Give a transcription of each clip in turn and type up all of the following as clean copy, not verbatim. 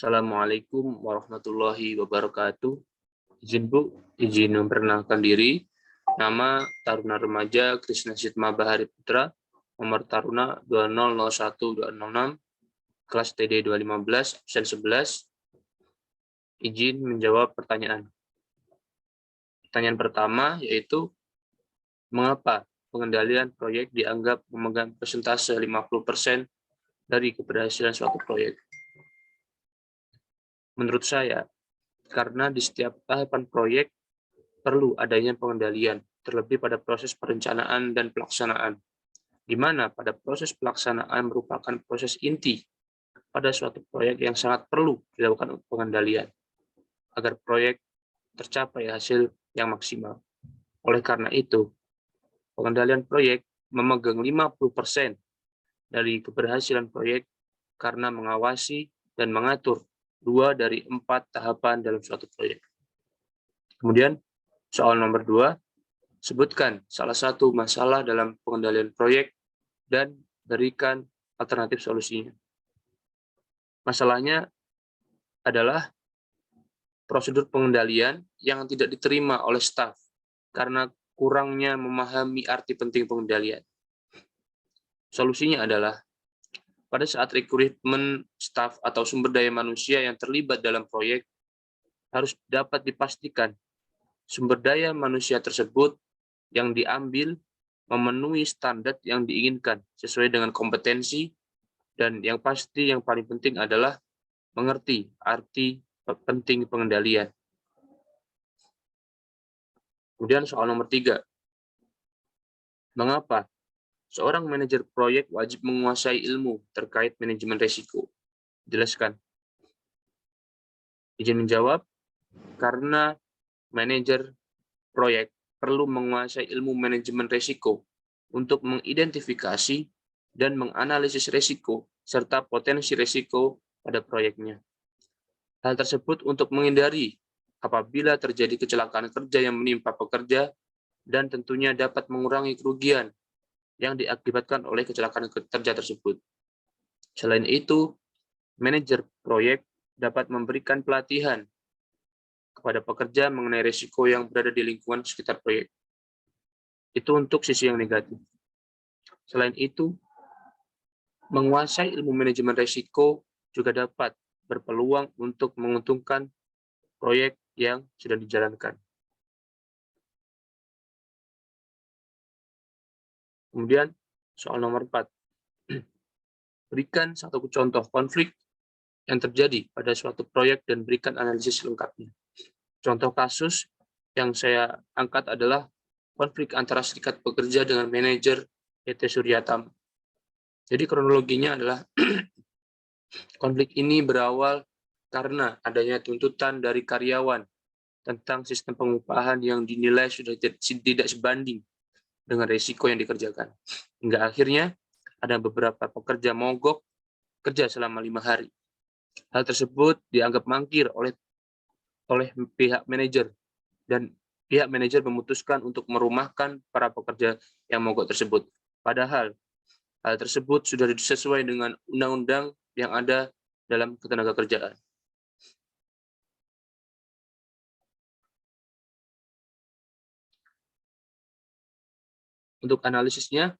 Assalamualaikum warahmatullahi wabarakatuh. Izin Bu, izin memperkenalkan diri. Nama Taruna Remaja Krisna Sitma Bahari Putra, nomor Taruna 2001206, kelas TD 215, absen 11. Izin menjawab pertanyaan. Pertanyaan pertama yaitu, mengapa pengendalian proyek dianggap memegang persentase 50% dari keberhasilan suatu proyek? Menurut saya, karena di setiap tahapan proyek perlu adanya pengendalian, terlebih pada proses perencanaan dan pelaksanaan, di mana pada proses pelaksanaan merupakan proses inti pada suatu proyek yang sangat perlu dilakukan pengendalian, agar proyek tercapai hasil yang maksimal. Oleh karena itu, pengendalian proyek memegang 50% dari keberhasilan proyek karena mengawasi dan mengatur 2 dari 4 tahapan dalam suatu proyek. Kemudian, soal nomor 2, sebutkan salah satu masalah dalam pengendalian proyek dan berikan alternatif solusinya. Masalahnya adalah prosedur pengendalian yang tidak diterima oleh staf karena kurangnya memahami arti penting pengendalian. Solusinya adalah, pada saat rekrutmen staf atau sumber daya manusia yang terlibat dalam proyek, harus dapat dipastikan sumber daya manusia tersebut yang diambil memenuhi standar yang diinginkan sesuai dengan kompetensi, dan yang pasti yang paling penting adalah mengerti arti penting pengendalian. Kemudian soal nomor 3, mengapa seorang manajer proyek wajib menguasai ilmu terkait manajemen risiko? Jelaskan. Izin menjawab, karena manajer proyek perlu menguasai ilmu manajemen risiko untuk mengidentifikasi dan menganalisis risiko serta potensi risiko pada proyeknya. Hal tersebut untuk menghindari apabila terjadi kecelakaan kerja yang menimpa pekerja, dan tentunya dapat mengurangi kerugian yang diakibatkan oleh kecelakaan kerja tersebut. Selain itu, manajer proyek dapat memberikan pelatihan kepada pekerja mengenai risiko yang berada di lingkungan sekitar proyek. Itu untuk sisi yang negatif. Selain itu, menguasai ilmu manajemen risiko juga dapat berpeluang untuk menguntungkan proyek yang sudah dijalankan. Kemudian, soal nomor 4. Berikan satu contoh konflik yang terjadi pada suatu proyek dan berikan analisis lengkapnya. Contoh kasus yang saya angkat adalah konflik antara serikat pekerja dengan manajer PT Suryatama. Jadi kronologinya adalah konflik ini berawal karena adanya tuntutan dari karyawan tentang sistem pengupahan yang dinilai sudah tidak sebanding dengan risiko yang dikerjakan. Hingga akhirnya ada beberapa pekerja mogok kerja selama 5 hari. Hal tersebut dianggap mangkir oleh pihak manajer, dan pihak manajer memutuskan untuk merumahkan para pekerja yang mogok tersebut. Padahal hal tersebut sudah sesuai dengan undang-undang yang ada dalam ketenagakerjaan. Untuk analisisnya,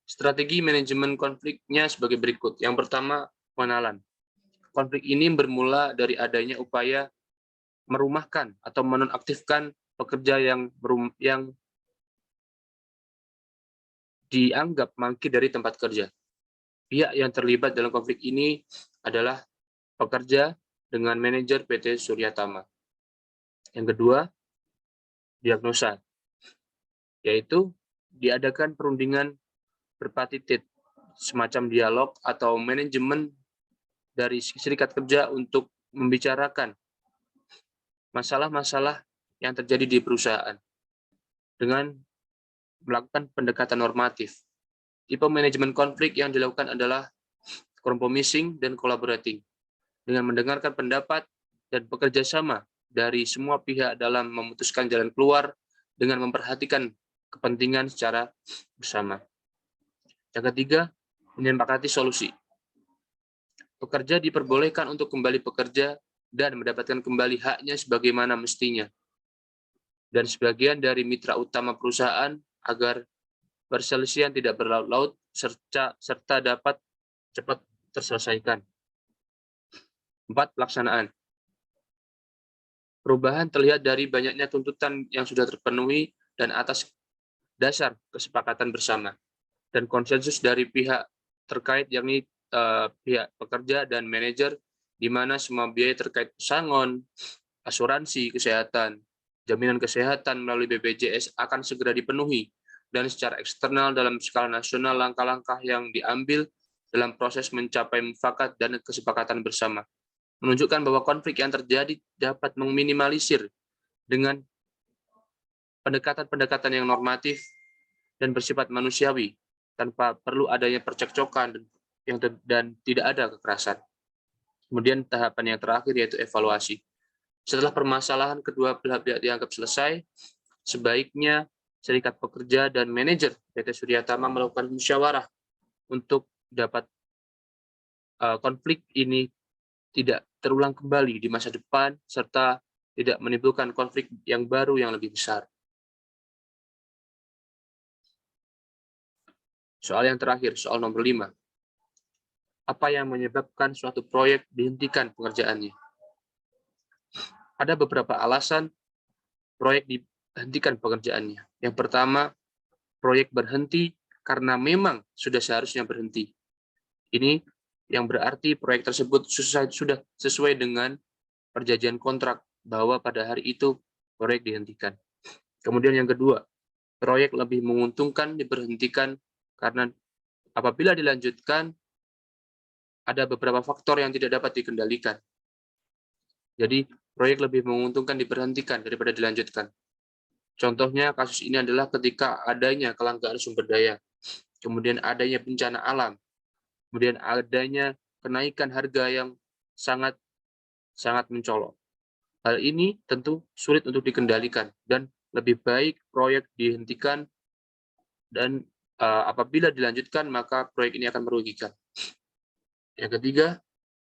strategi manajemen konfliknya sebagai berikut. Yang pertama, pengenalan. Konflik ini bermula dari adanya upaya merumahkan atau menonaktifkan pekerja yang dianggap mangkir dari tempat kerja. Pihak yang terlibat dalam konflik ini adalah pekerja dengan manajer PT Suryatama. Yang kedua, diagnosa, yaitu diadakan perundingan berpartitit, semacam dialog atau manajemen dari serikat kerja untuk membicarakan masalah-masalah yang terjadi di perusahaan dengan melakukan pendekatan normatif. Tipe manajemen konflik yang dilakukan adalah compromising dan collaborating, dengan mendengarkan pendapat dan bekerja sama dari semua pihak dalam memutuskan jalan keluar dengan memperhatikan kepentingan secara bersama. Yang ketiga, menyepakati solusi. Pekerja diperbolehkan untuk kembali bekerja dan mendapatkan kembali haknya sebagaimana mestinya. Dan sebagian dari mitra utama perusahaan agar perselisihan tidak berlarut-larut serta dapat cepat terselesaikan. 4. Pelaksanaan. Perubahan terlihat dari banyaknya tuntutan yang sudah terpenuhi dan atas dasar kesepakatan bersama dan konsensus dari pihak terkait, yakni pihak pekerja dan manajer, di mana semua biaya terkait pesangon, asuransi kesehatan, jaminan kesehatan melalui BPJS akan segera dipenuhi, dan secara eksternal dalam skala nasional langkah-langkah yang diambil dalam proses mencapai mufakat dan kesepakatan bersama menunjukkan bahwa konflik yang terjadi dapat meminimalisir dengan pendekatan-pendekatan yang normatif dan bersifat manusiawi tanpa perlu adanya percekcokan dan tidak ada kekerasan. Kemudian tahapan yang terakhir yaitu evaluasi. Setelah permasalahan kedua belah pihak dianggap selesai, sebaiknya serikat pekerja dan manajer PT Surya Tama melakukan musyawarah untuk dapat konflik ini tidak terulang kembali di masa depan serta tidak menimbulkan konflik yang baru yang lebih besar. Soal yang terakhir, soal nomor 5. Apa yang menyebabkan suatu proyek dihentikan pengerjaannya? Ada beberapa alasan proyek dihentikan pekerjaannya. Yang pertama, proyek berhenti karena memang sudah seharusnya berhenti. Ini yang berarti proyek tersebut sudah sesuai dengan perjanjian kontrak bahwa pada hari itu proyek dihentikan. Kemudian yang kedua, proyek lebih menguntungkan diberhentikan karena apabila dilanjutkan, ada beberapa faktor yang tidak dapat dikendalikan. Jadi, proyek lebih menguntungkan diberhentikan daripada dilanjutkan. Contohnya, kasus ini adalah ketika adanya kelangkaan sumber daya, kemudian adanya bencana alam, kemudian adanya kenaikan harga yang sangat mencolok. Hal ini tentu sulit untuk dikendalikan, dan lebih baik proyek dihentikan, dan apabila dilanjutkan, maka proyek ini akan merugikan. Yang ketiga,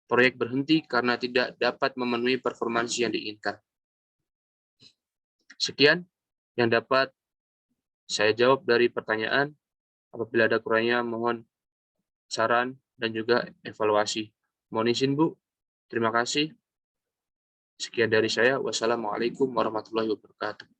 proyek berhenti karena tidak dapat memenuhi performansi yang diinginkan. Sekian yang dapat saya jawab dari pertanyaan. Apabila ada kurangnya, mohon saran dan juga evaluasi. Mohon izin, Bu. Terima kasih. Sekian dari saya. Wassalamualaikum warahmatullahi wabarakatuh.